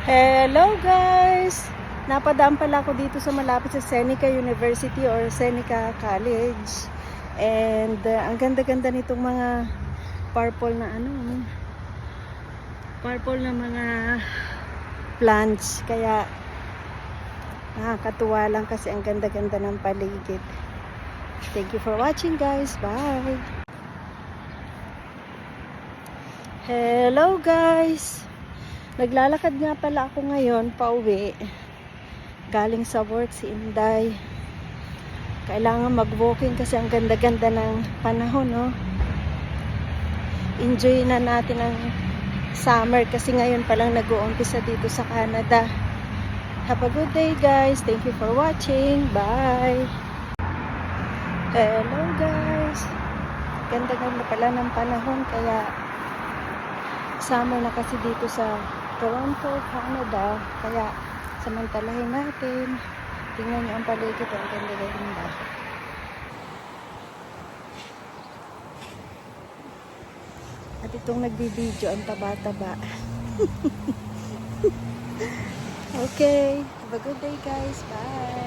Hello guys! Napadaan pala ako dito sa malapit sa Seneca University or Seneca College. And ang ganda-ganda nitong mga purple na purple na mga plants. Kaya nakakatuwa lang kasi ang ganda-ganda ng paligid. Thank you for watching guys. Bye! Hello guys! Naglalakad nga pala ako ngayon pauwi. Galing sa work si Inday. Kailangan mag-walking kasi ang ganda-ganda ng panahon, no? Enjoy na natin ang summer kasi ngayon palang nag-uumpisa dito sa Canada. Have a good day guys. Thank you for watching. Bye! Hello guys! Ganda-ganda pala ng panahon kaya summer na kasi dito sa Toronto, Canada. Kaya samantalahin natin. Tingnan nyo ang paligid. Ang ganda-ganda. At itong nagbibideo ang taba-taba. Okay. Have a good day guys. Bye.